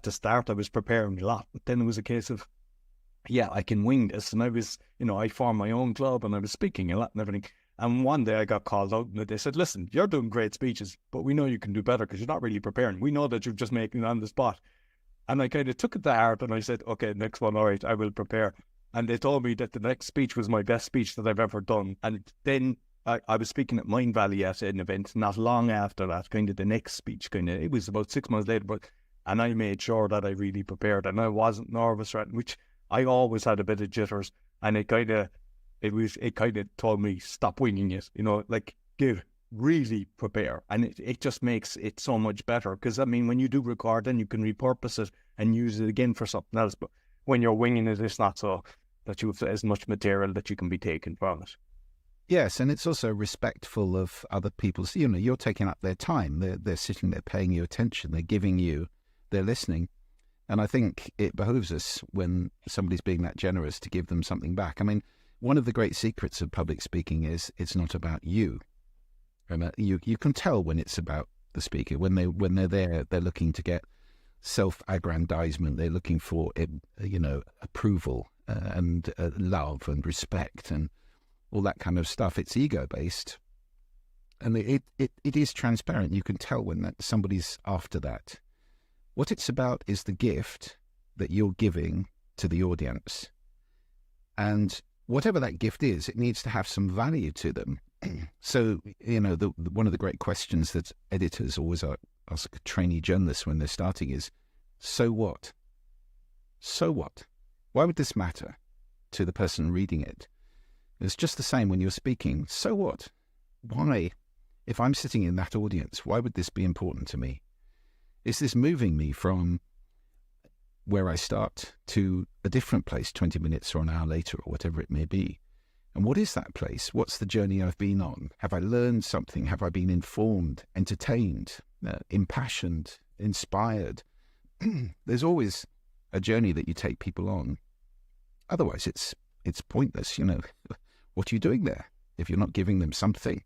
to start, I was preparing a lot. But then it was a case of, yeah, I can wing this. And I was, I formed my own club and I was speaking a lot and everything. And one day I got called out and they said, listen, you're doing great speeches, but we know you can do better because you're not really preparing. We know that you're just making it on the spot. And I kind of took it to heart and I said, okay, next one, all right, I will prepare. And they told me that the next speech was my best speech that I've ever done. And then I was speaking at Mind Valley at an event not long after that, kind of the next speech, it was about 6 months later, and I made sure that I really prepared and I wasn't nervous, right? Which I always had a bit of jitters, and it kind of told me, stop winging it, really prepare. And it just makes it so much better. Because, I mean, when you do record, then you can repurpose it and use it again for something else. But when you're winging it, it's not so that you have as much material that you can be taken from it. Yes, and it's also respectful of other people's, you're taking up their time. They're sitting there paying you attention. They're listening. And I think it behooves us, when somebody's being that generous, to give them something back. I mean, one of the great secrets of public speaking is it's not about you. And you can tell when it's about the speaker. When they're there, they're looking to get self-aggrandizement. They're looking for approval and love and respect and all that kind of stuff. It's ego-based, and it is transparent. You can tell when somebody's after that. What it's about is the gift that you're giving to the audience, and whatever that gift is, it needs to have some value to them. So, one of the great questions that editors always ask trainee journalists when they're starting is, so what? So what? Why would this matter to the person reading it? It's just the same when you're speaking. So what? Why? If I'm sitting in that audience, why would this be important to me? Is this moving me from where I start to a different place 20 minutes or an hour later or whatever it may be? And what is that place? What's the journey I've been on? Have I learned something? Have I been informed, entertained, impassioned, inspired? There's always a journey that you take people on. Otherwise, it's pointless, What are you doing there if you're not giving them something?